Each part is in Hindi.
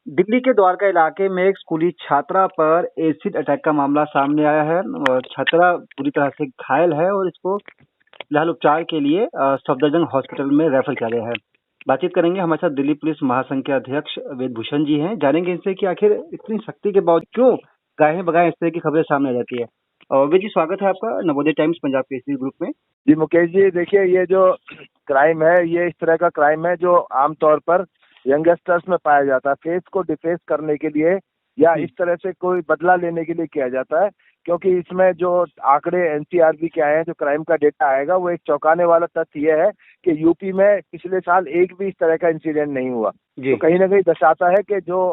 दिल्ली के द्वारका इलाके में एक स्कूली छात्रा पर एसिड अटैक का मामला सामने आया है और छात्रा पूरी तरह से घायल है और इसको फिलहाल उपचार के लिए सफदरजंग हॉस्पिटल में रेफर किया गया है। बातचीत करेंगे, हमारे साथ दिल्ली पुलिस महासंघ के अध्यक्ष वेद भूषण जी हैं। जानेंगे इनसे कि आखिर इतनी सख्ती के बावजूद क्यों गाहे बगाए इस तरह की खबरें सामने आ जाती है। और वेद जी, स्वागत है आपका नवोदय टाइम्स पंजाब केसरी ग्रुप में। जी मुकेश जी, देखिए ये जो क्राइम है ये इस तरह का क्राइम है जो आमतौर पर यंगस्टर्स में पाया जाता है। फेस को डिफेस करने के लिए या इस तरह से कोई बदला लेने के लिए किया जाता है, क्योंकि इसमें जो आंकड़े एनसीआरबी के आए हैं, जो क्राइम का डेटा आएगा, वो एक चौंकाने वाला तथ्य ये है कि यूपी में पिछले साल एक भी इस तरह का इंसिडेंट नहीं हुआ। तो कहीं ना कहीं दर्शाता है कि जो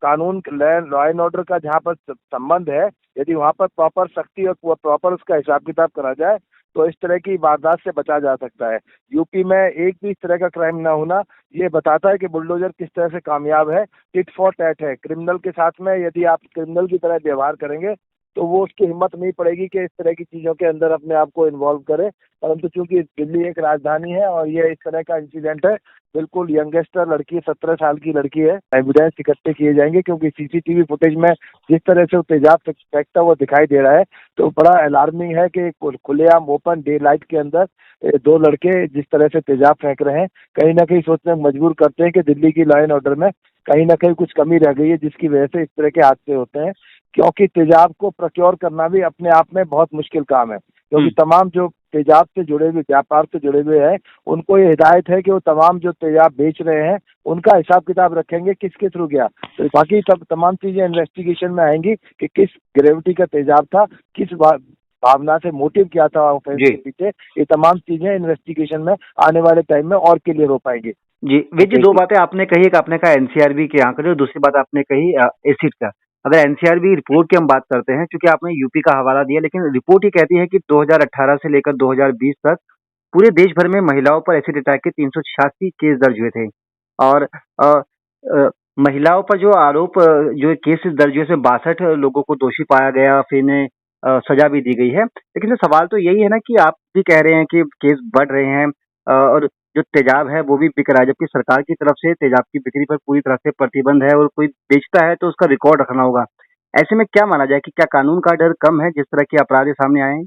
कानून लॉ एंड ऑर्डर का जहाँ पर संबंध है, यदि वहाँ पर प्रॉपर सख्ती और प्रॉपर उसका हिसाब किताब करा जाए तो इस तरह की वारदात से बचा जा सकता है। यूपी में एक भी इस तरह का क्राइम ना होना ये बताता है कि बुलडोजर किस तरह से कामयाब है। टिट फॉर टैट है। क्रिमिनल के साथ में यदि आप क्रिमिनल की तरह व्यवहार करेंगे तो वो उसकी हिम्मत नहीं पड़ेगी कि इस तरह की चीजों के अंदर अपने आप को इन्वॉल्व करे। परंतु चूंकि दिल्ली एक राजधानी है और ये इस तरह का इंसिडेंट है, बिल्कुल यंगस्टर लड़की, 17 साल की लड़की है, एविडेंस इकट्ठे किए जाएंगे, क्योंकि सीसीटीवी फुटेज में जिस तरह से वो तेजाब फेंकता हुआ दिखाई दे रहा है तो बड़ा अलार्मिंग है कि खुलेआम ओपन डे लाइट के अंदर दो लड़के जिस तरह से तेजाब फेंक रहे हैं, कहीं ना कहीं सोचने में मजबूर करते हैं कि दिल्ली की लॉ एंड ऑर्डर में कहीं ना कहीं कुछ कमी रह गई है, जिसकी वजह से इस तरह के हादसे होते हैं। क्योंकि तेजाब को प्रोक्योर करना भी अपने आप में बहुत मुश्किल काम है, क्योंकि तमाम जो तेजाब से जुड़े हुए, व्यापार से जुड़े हुए हैं, उनको ये हिदायत है कि वो तमाम जो तेजाब बेच रहे हैं उनका हिसाब किताब रखेंगे किसके थ्रू गया। तो बाकी तमाम चीजें इन्वेस्टिगेशन में आएंगी कि किस ग्रेविटी का तेजाब था, किस भावना से, मोटिव क्या था ऑफेंस के पीछे। ये तमाम चीजें इन्वेस्टिगेशन में आने वाले टाइम में और क्लियर हो पाएंगी। जी वेद जी, दो बातें आपने कही। एक आपने कहा एनसीआरबी के आंकड़े और दूसरी बात आपने कही एसिड का। अगर एनसीआरबी रिपोर्ट की हम बात करते हैं, क्योंकि आपने यूपी का हवाला दिया, लेकिन रिपोर्ट ये कहती है कि 2018 से लेकर 2020 तक पूरे देश भर में महिलाओं पर एसिड अटैक के 386 केस दर्ज हुए थे। और अ, अ, महिलाओं पर जो आरोप, जो केसेस दर्ज हुए, उसमें 62 लोगों को दोषी पाया गया, फिर इन्हें सजा भी दी गई है। लेकिन सवाल तो यही है ना कि आप भी कह रहे हैं कि केस बढ़ रहे हैं और जो तेजाब है वो भी बिक रहा है, जबकि सरकार की तरफ से तेजाब की बिक्री पर पूरी तरह से प्रतिबंध है और कोई बेचता है तो उसका रिकॉर्ड रखना होगा। ऐसे में क्या माना जाए कि क्या कानून का डर कम है जिस तरह के अपराध सामने आए हैं?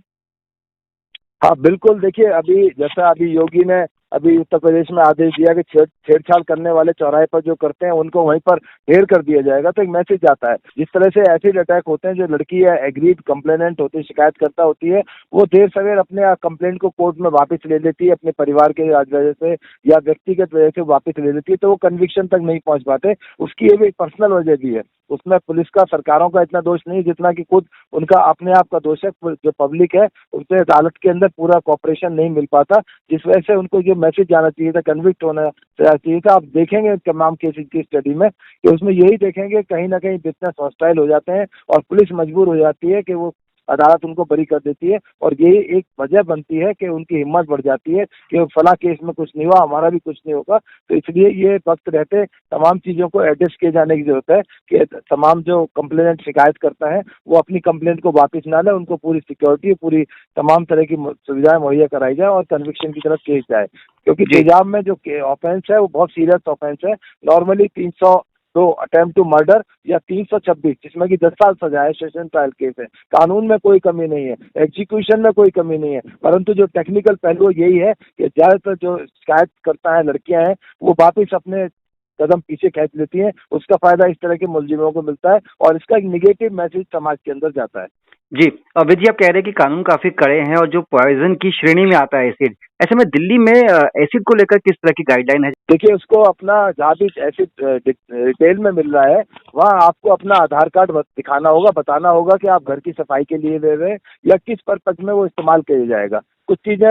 हाँ बिल्कुल, देखिए अभी जैसा अभी योगी ने अभी उत्तर प्रदेश में आदेश दिया कि छेड़छाड़ करने वाले चौराहे पर जो करते हैं उनको वहीं पर ढेर कर दिया जाएगा, तो एक मैसेज जाता है। जिस तरह से एसिड अटैक होते हैं, जो लड़की है एग्रीड कंप्लेनेंट होती है, शिकायतकर्ता होती है, वो देर सवेर अपने कंप्लेंट को कोर्ट में वापस ले लेती है, अपने परिवार के वजह से या व्यक्तिगत वजह से वापस ले लेती है, तो वो कन्विक्शन तक नहीं पहुंच पाते। उसकी ये भी एक पर्सनल वजह भी है। उसमें पुलिस का, सरकारों का इतना दोष नहीं जितना कि खुद उनका अपने आप का दोष है। जो पब्लिक है उनसे अदालत के अंदर पूरा कॉपरेशन नहीं मिल पाता, जिस वजह से उनको जो मैसेज जाना चाहिए था, कन्विक्ट होना चाहिए था। आप देखेंगे तमाम केसेस की स्टडी में कि उसमें यही देखेंगे कहीं ना कहीं बिजनेस हॉस्टाइल हो जाते हैं और पुलिस मजबूर हो जाती है कि वो अदालत उनको बरी कर देती है, और यही एक वजह बनती है कि उनकी हिम्मत बढ़ जाती है कि फला केस में कुछ नहीं हुआ, हमारा भी कुछ नहीं होगा। तो इसलिए ये वक्त रहते तमाम चीजों को एडजस्ट किए जाने की जरूरत है कि तमाम जो कंप्लेनेंट शिकायत करता है वो अपनी कंप्लेंट को वापस ना ले, उनको पूरी सिक्योरिटी, पूरी तमाम तरह की सुविधाएं मुहैया कराई जाए और कन्विक्शन की तरफ केस जाए। क्योंकि तेजाब में जो ऑफेंस है वो बहुत सीरियस ऑफेंस है। नॉर्मली 302 अटेम्प्ट टू मर्डर या 326, जिसमें कि 10 साल सजा है, सेशन ट्रायल केस है। कानून में कोई कमी नहीं है, एग्जीक्यूशन में कोई कमी नहीं है, परंतु जो टेक्निकल पहलू यही है कि ज्यादातर जो शिकायत करता है लड़कियां हैं वो वापिस अपने कदम पीछे खींच लेती हैं। उसका फायदा इस तरह के मुलजिमों को मिलता है और इसका एक निगेटिव मैसेज समाज के अंदर जाता है। जी, अवैध जी, आप कह रहे हैं कि कानून काफी कड़े हैं और जो पॉइजन की श्रेणी में आता है एसिड, ऐसे में दिल्ली में एसिड को लेकर किस तरह की गाइडलाइन है? देखिए, उसको अपना जहाँ भी एसिड रिटेल में मिल रहा है वहाँ आपको अपना आधार कार्ड दिखाना होगा, बताना होगा कि आप घर की सफाई के लिए ले रहे हैं या किस पर्पज में वो इस्तेमाल किया जाएगा। कुछ चीजें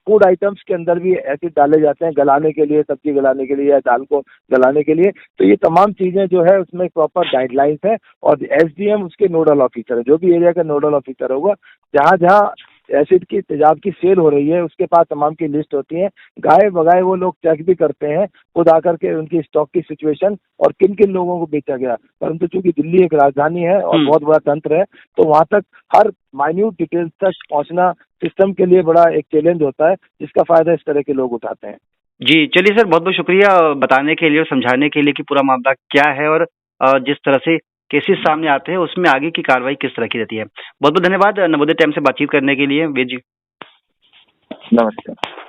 फूड आइटम्स के अंदर भी एसिड डाले जाते हैं, गलाने के लिए, सब्जी गलाने के लिए या दाल को गलाने के लिए। तो ये तमाम चीजें जो है उसमें प्रॉपर गाइडलाइंस है और एसडीएम उसके नोडल ऑफिसर है, जो भी एरिया का नोडल ऑफिसर होगा। जहाँ जहाँ एसिड की, तेजाब की सेल हो रही है उसके पास तमाम की लिस्ट होती है। गाय बगाए वो लोग चेक भी करते हैं खुद आकर के उनकी स्टॉक की सिचुएशन और किन किन लोगों को बेचा गया। परंतु चूंकि दिल्ली एक राजधानी है और बहुत बड़ा तंत्र है, तो वहां तक हर माइन्यूट डिटेल्स तक पहुंचना सिस्टम के लिए बड़ा एक चैलेंज होता है, जिसका फायदा इस तरह के लोग उठाते हैं। जी, चलिए सर, बहुत-बहुत शुक्रिया बताने के लिए और समझाने के लिए कि पूरा मामला क्या है और जिस तरह से केसेस सामने आते हैं उसमें आगे की कार्रवाई किस तरह की रहती है। बहुत-बहुत धन्यवाद नवोदय टाइम से बातचीत करने के लिए वीर जी। नमस्कार।